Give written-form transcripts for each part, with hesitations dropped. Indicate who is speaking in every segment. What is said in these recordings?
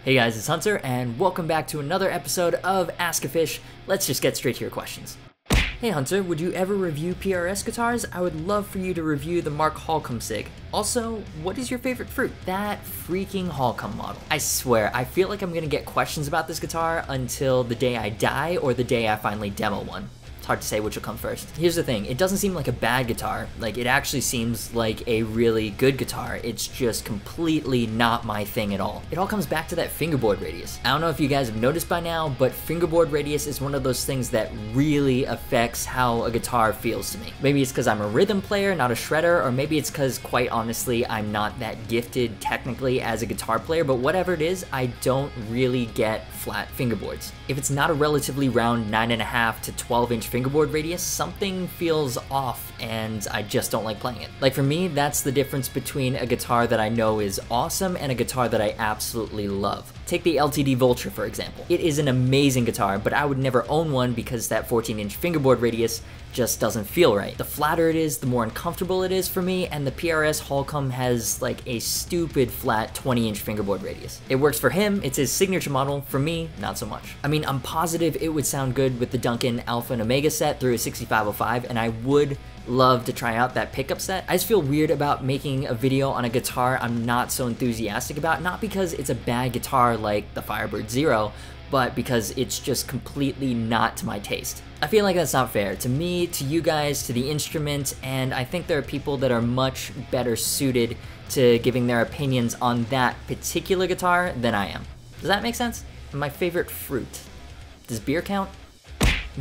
Speaker 1: Hey guys, it's Hunter, and welcome back to another episode of Agufish. Let's just get straight to your questions. Hey Hunter, would you ever review PRS guitars? I would love for you to review the Mark Holcomb SIG. Also, what is your favorite fruit? That freaking Holcomb model. I swear, I feel like I'm gonna get questions about this guitar until the day I die or the day I finally demo one. It's hard to say which will come first. Here's the thing, it doesn't seem like a bad guitar. Like, it actually seems like a really good guitar. It's just completely not my thing at all. It all comes back to that fingerboard radius. I don't know if you guys have noticed by now, but fingerboard radius is one of those things that really affects how a guitar feels to me. Maybe it's because I'm a rhythm player, not a shredder, or maybe it's because, quite honestly, I'm not that gifted technically as a guitar player, but whatever it is, I don't really get flat fingerboards. If it's not a relatively round 9.5 to 12-inch fingerboard radius, something feels off and I just don't like playing it. Like, for me, that's the difference between a guitar that I know is awesome and a guitar that I absolutely love. Take the LTD Vulture, for example. It is an amazing guitar, but I would never own one because that 14-inch fingerboard radius just doesn't feel right. The flatter it is, the more uncomfortable it is for me, and the PRS Holcomb has like a stupid flat 20-inch fingerboard radius. It works for him, it's his signature model. For me, not so much. I mean, I'm positive it would sound good with the Duncan Alpha and Omega set through a 6505, and I would love to try out that pickup set. I just feel weird about making a video on a guitar I'm not so enthusiastic about, not because it's a bad guitar like the Firebird Zero, but because it's just completely not to my taste. I feel like that's not fair to me, to you guys, to the instrument, and I think there are people that are much better suited to giving their opinions on that particular guitar than I am. Does that make sense? My favorite fruit. Does beer count?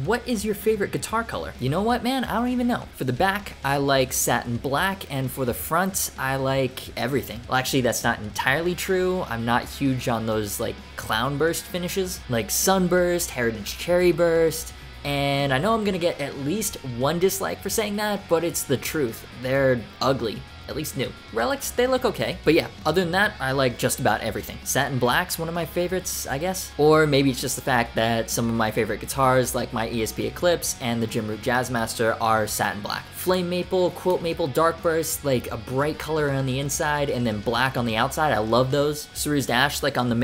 Speaker 1: What is your favorite guitar color? You know what, man? I don't even know. For the back, I like satin black, and for the front, I like everything. Well, actually, that's not entirely true. I'm not huge on those, like, clown burst finishes, like Sunburst, Heritage Cherry Burst, and I know I'm gonna get at least one dislike for saying that, but it's the truth. They're ugly. At least new. Relics, they look okay. But yeah, other than that, I like just about everything. Satin Black's one of my favorites, I guess. Or maybe it's just the fact that some of my favorite guitars, like my ESP Eclipse and the Jim Root Jazzmaster, are satin black. Flame Maple, Quilt Maple, Dark Burst, like a bright color on the inside and then black on the outside. I love those. Cerused Ash, like on the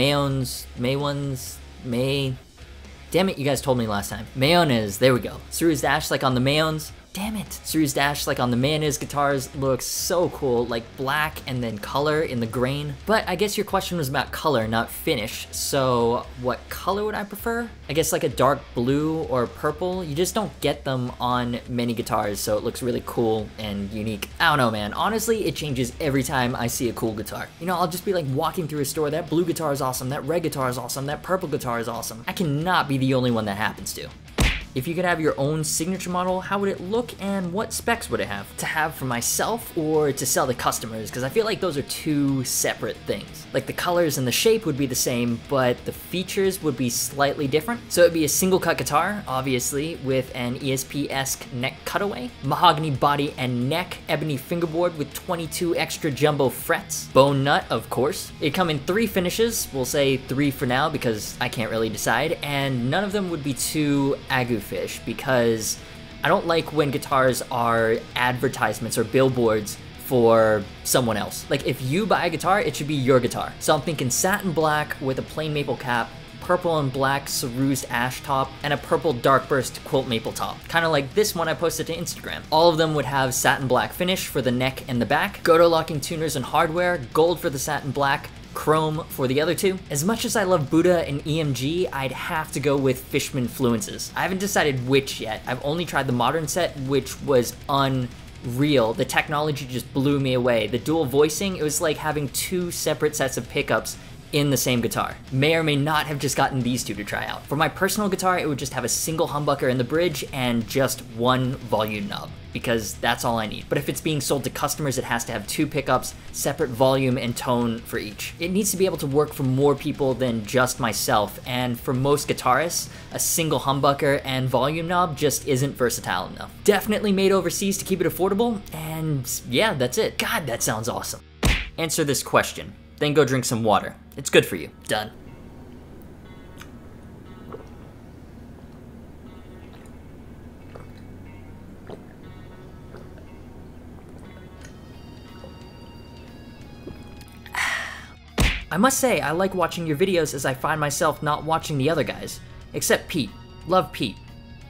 Speaker 1: Damn it, you guys told me last time. Mayones, there we go. Cerused Ash, like on the Mayones. Damn it! Cerused Ash, like on the Mayonnaise guitars, looks so cool, like black and then color in the grain. But I guess your question was about color, not finish, so what color would I prefer? I guess like a dark blue or purple. You just don't get them on many guitars, so it looks really cool and unique. I don't know, man. Honestly, it changes every time I see a cool guitar. You know, I'll just be like walking through a store, that blue guitar is awesome, that red guitar is awesome, that purple guitar is awesome. I cannot be the only one that happens to. If you could have your own signature model, how would it look and what specs would it have? To have for myself or to sell to customers? Because I feel like those are two separate things. Like the colors and the shape would be the same, but the features would be slightly different. So it'd be a single cut guitar, obviously, with an ESP-esque neck cutaway, mahogany body and neck, ebony fingerboard with 22 extra jumbo frets, bone nut, of course. It'd come in 3 finishes, we'll say 3 for now because I can't really decide, and none of them would be too Agufish, because I don't like when guitars are advertisements or billboards for someone else. Like, if you buy a guitar, it should be your guitar. So I'm thinking satin black with a plain maple cap, purple and black cerused ash top, and a purple dark burst quilt maple top. Kind of like this one I posted to Instagram. All of them would have satin black finish for the neck and the back, Goto locking tuners and hardware, gold for the satin black, chrome for the other 2. As much as I love Buddha and EMG, I'd have to go with Fishman Fluences. I haven't decided which yet. I've only tried the modern set, which was unreal. The technology just blew me away. The dual voicing, it was like having 2 separate sets of pickups in the same guitar. May or may not have just gotten these 2 to try out. For my personal guitar, it would just have a single humbucker in the bridge and just 1 volume knob, because that's all I need. But if it's being sold to customers, it has to have 2 pickups, separate volume and tone for each. It needs to be able to work for more people than just myself, and for most guitarists, a single humbucker and volume knob just isn't versatile enough. Definitely made overseas to keep it affordable, and yeah, that's it. God, that sounds awesome. Answer this question, then go drink some water. It's good for you. Done. I must say, I like watching your videos as I find myself not watching the other guys. Except Pete. Love Pete.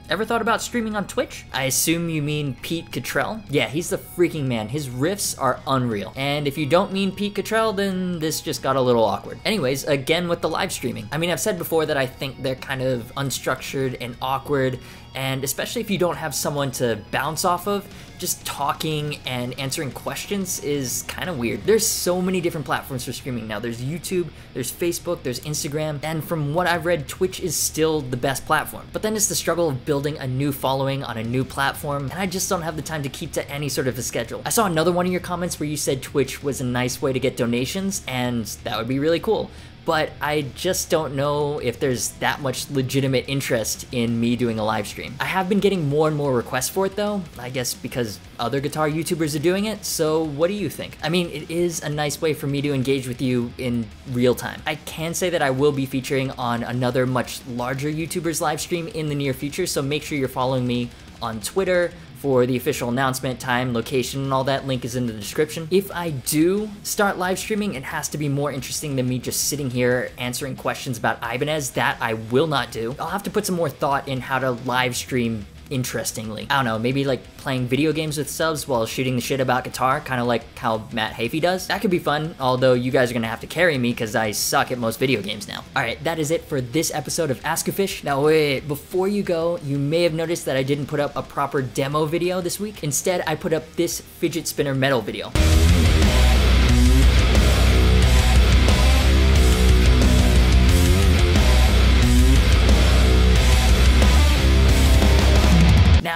Speaker 1: Ever thought about streaming on Twitch? I assume you mean Pete Cottrell? Yeah, he's the freaking man. His riffs are unreal. And if you don't mean Pete Cottrell, then this just got a little awkward. Anyways, again with the live streaming. I mean, I've said before that I think they're kind of unstructured and awkward, and especially if you don't have someone to bounce off of, just talking and answering questions is kind of weird. There's so many different platforms for streaming now. There's YouTube, there's Facebook, there's Instagram, and from what I've read, Twitch is still the best platform. But then it's the struggle of building a new following on a new platform, and I just don't have the time to keep to any sort of a schedule. I saw another one of your comments where you said Twitch was a nice way to get donations, and that would be really cool. But I just don't know if there's that much legitimate interest in me doing a live stream. I have been getting more and more requests for it though, I guess because other guitar YouTubers are doing it, so what do you think? I mean, it is a nice way for me to engage with you in real time. I can say that I will be featuring on another much larger YouTuber's live stream in the near future, so make sure you're following me on Twitter for the official announcement, time, location, and all that. Link is in the description. If I do start live streaming, it has to be more interesting than me just sitting here answering questions about Ibanez. That I will not do. I'll have to put some more thought in how to live stream interestingly. I don't know, maybe like playing video games with subs while shooting the shit about guitar, kind of like how Matt Hafey does. That could be fun, although you guys are gonna have to carry me because I suck at most video games now. Alright, that is it for this episode of Agufish. Now wait, before you go, you may have noticed that I didn't put up a proper demo video this week. Instead, I put up this fidget spinner metal video.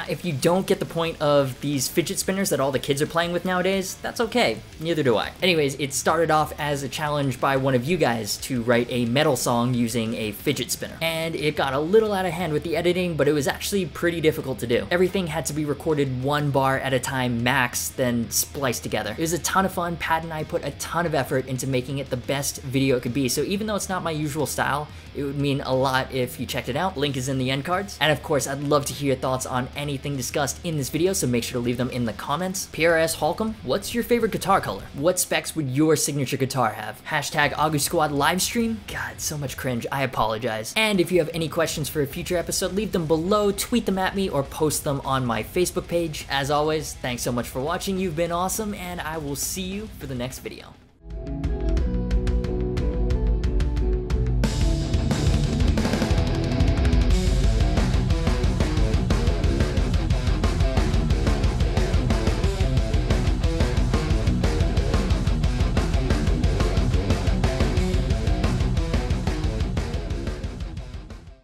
Speaker 1: If you don't get the point of these fidget spinners that all the kids are playing with nowadays, that's okay. Neither do I. Anyways, it started off as a challenge by one of you guys to write a metal song using a fidget spinner. And it got a little out of hand with the editing, but it was actually pretty difficult to do. Everything had to be recorded one bar at a time max, then spliced together. It was a ton of fun. Pat and I put a ton of effort into making it the best video it could be. So even though it's not my usual style, it would mean a lot if you checked it out. Link is in the end cards. And of course, I'd love to hear your thoughts on anything discussed in this video, so make sure to leave them in the comments. PRS Holcomb, what's your favorite guitar color? What specs would your signature guitar have? Hashtag agusquad livestream? God, so much cringe, I apologize. And if you have any questions for a future episode, leave them below, tweet them at me, or post them on my Facebook page. As always, thanks so much for watching, you've been awesome, and I will see you for the next video.